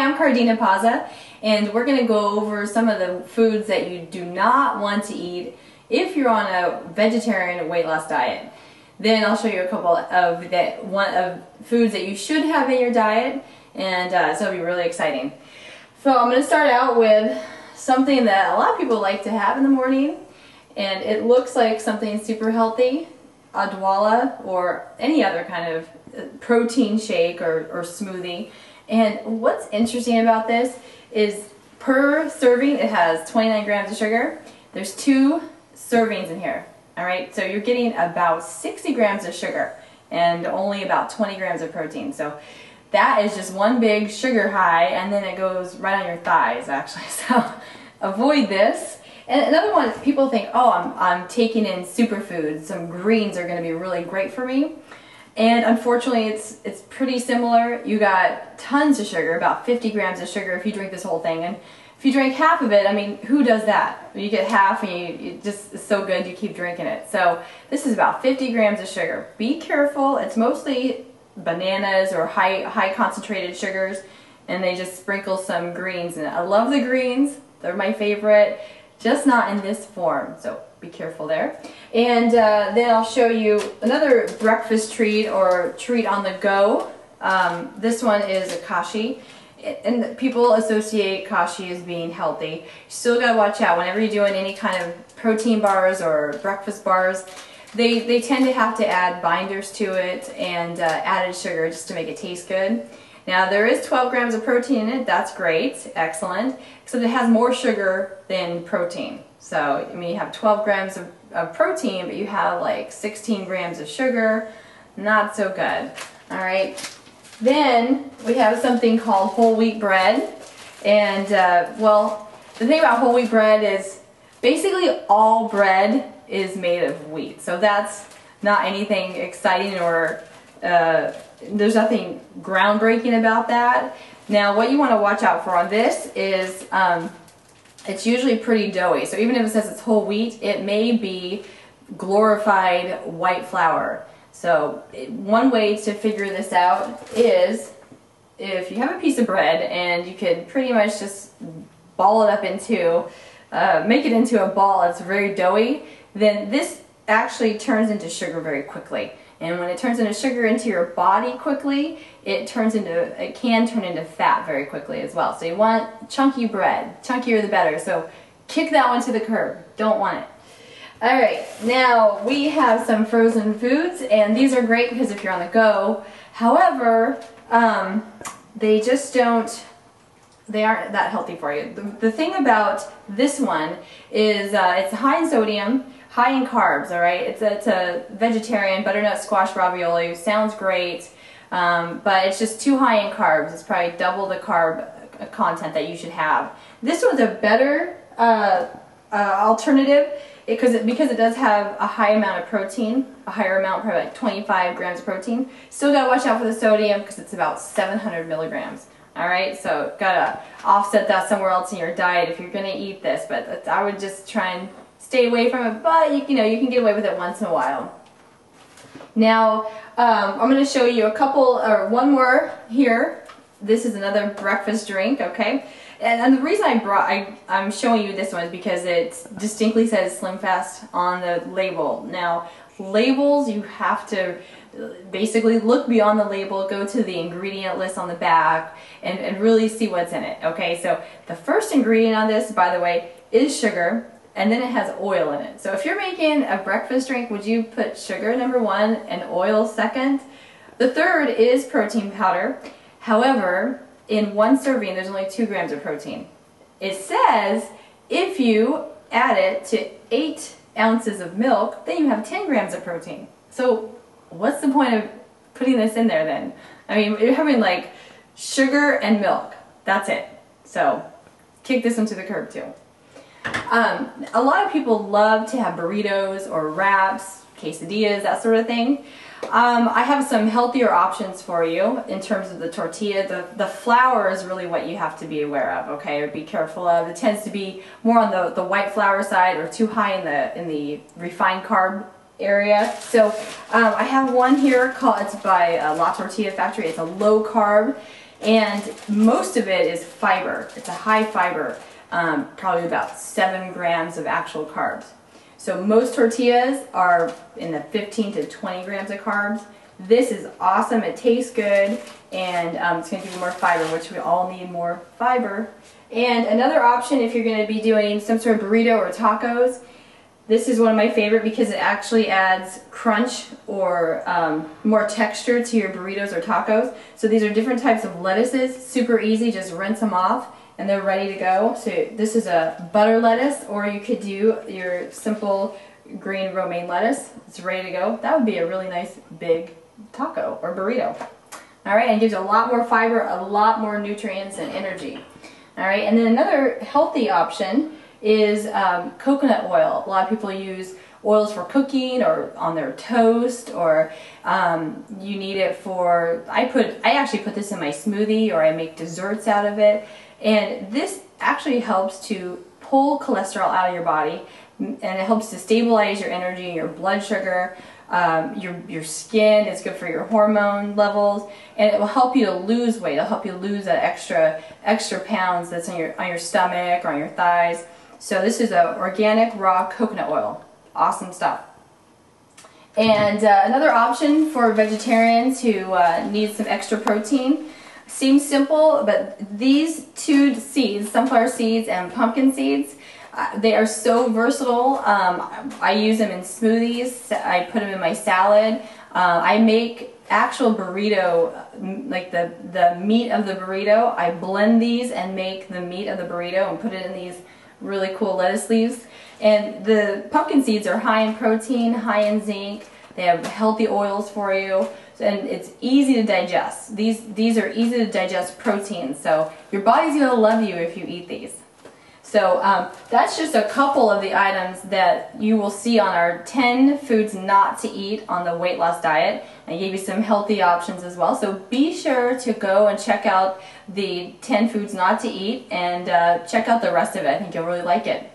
I'm Kardena, and we're going to go over some of the foods that you do not want to eat if you're on a vegetarian weight loss diet. Then I'll show you a couple of foods that you should have in your diet, and so it'll be really exciting. So I'm going to start out with something that a lot of people like to have in the morning, and it looks like something super healthy, a dwala or any other kind of protein shake or smoothie. And what's interesting about this is per serving it has 29 grams of sugar. There's 2 servings in here. Alright, so you're getting about 60 grams of sugar and only about 20 grams of protein. So that is just one big sugar high, and then it goes right on your thighs actually. So avoid this. And another one, people think, oh, I'm taking in superfoods. Some greens are going to be really great for me. And unfortunately, it's pretty similar. You got tons of sugar, about 50 grams of sugar if you drink this whole thing. And if you drink half of it, I mean, who does that? You get half and it just is so good you keep drinking it. So this is about 50 grams of sugar. Be careful. It's mostly bananas or high concentrated sugars, and they just sprinkle some greens in it. I love the greens. They're my favorite, just not in this form. So be careful there. And then I'll show you another breakfast treat or treat on the go. This one is a Kashi, and people associate Kashi as being healthy. You still gotta watch out whenever you're doing any kind of protein bars or breakfast bars. They tend to have to add binders to it and added sugar just to make it taste good. Now there is 12 grams of protein in it. That's great, excellent, except it has more sugar than protein. So, I mean, you have 12 grams of protein, but you have like 16 grams of sugar. Not so good. All right. Then we have something called whole wheat bread. And, well, the thing about whole wheat bread is basically all bread is made of wheat. So that's not anything exciting or there's nothing groundbreaking about that. Now, what you want to watch out for on this is it's usually pretty doughy. So even if it says it's whole wheat, it may be glorified white flour. So one way to figure this out is if you have a piece of bread and you could pretty much just ball it up into, make it into a ball that's very doughy, then this actually turns into sugar very quickly. And when it turns into sugar into your body quickly, it can turn into fat very quickly as well. So you want chunky bread. Chunkier the better. So kick that one to the curb. Don't want it. Alright, now we have some frozen foods, and these are great because if you're on the go. However, they aren't that healthy for you. The thing about this one is it's high in sodium, high in carbs, alright? It's a vegetarian butternut squash ravioli. Sounds great, but it's just too high in carbs. It's probably double the carb content that you should have. This one's a better alternative because it does have a high amount of protein, a higher amount, probably like 25 grams of protein. Still gotta watch out for the sodium because it's about 700 milligrams. Alright, so gotta offset that somewhere else in your diet if you're gonna eat this, but I would just try and stay away from it, but you know, you can get away with it once in a while. Now, I'm going to show you one more here. This is another breakfast drink, okay? And the reason I'm showing you this one is because it distinctly says Slim Fast on the label. Now, labels, you have to basically look beyond the label, go to the ingredient list on the back, and really see what's in it, okay? So the first ingredient on this, by the way, is sugar. And then it has oil in it. So if you're making a breakfast drink, would you put sugar number 1 and oil second? The third is protein powder. However, in one serving, there's only 2 grams of protein. It says if you add it to 8 ounces of milk, then you have 10 grams of protein. So what's the point of putting this in there then? I mean, you're having like sugar and milk. That's it. So kick this one to the curb too. A lot of people love to have burritos or wraps, quesadillas, that sort of thing. I have some healthier options for you in terms of the tortilla. The flour is really what you have to be aware of, okay, or be careful of. It tends to be more on the white flour side or too high in the refined carb area. So I have one here it's by La Tortilla Factory. It's a low carb. And most of it is fiber. It's a high fiber, probably about 7 grams of actual carbs. So most tortillas are in the 15 to 20 grams of carbs. This is awesome, it tastes good, and it's going to give you more fiber, which we all need more fiber. And another option, if you're going to be doing some sort of burrito or tacos, this is one of my favorite because it actually adds crunch or more texture to your burritos or tacos. So these are different types of lettuces, super easy, just rinse them off and they're ready to go. So this is a butter lettuce, or you could do your simple green romaine lettuce. It's ready to go. That would be a really nice big taco or burrito. All right, and it gives you a lot more fiber, a lot more nutrients and energy. All right, and then another healthy option is coconut oil. A lot of people use oils for cooking or on their toast, or you need it for, I actually put this in my smoothie, or I make desserts out of it. And this actually helps to pull cholesterol out of your body, and it helps to stabilize your energy, your blood sugar, your skin. It's good for your hormone levels, and it will help you to lose weight. It'll help you lose that extra pounds that's on your stomach or on your thighs. So this is a organic raw coconut oil. Awesome stuff. And another option for vegetarians who need some extra protein. Seems simple, but these two seeds, sunflower seeds and pumpkin seeds, they are so versatile. I use them in smoothies. I put them in my salad. I make actual burrito, like the meat of the burrito. I blend these and make the meat of the burrito and put it in these really cool lettuce leaves. And the pumpkin seeds are high in protein, high in zinc. They have healthy oils for you, and it's easy to digest. These are easy to digest proteins, so your body's going to love you if you eat these. So that's just a couple of the items that you will see on our 10 foods not to eat on the weight loss diet. I gave you some healthy options as well, so be sure to go and check out the 10 foods not to eat, and check out the rest of it. I think you'll really like it.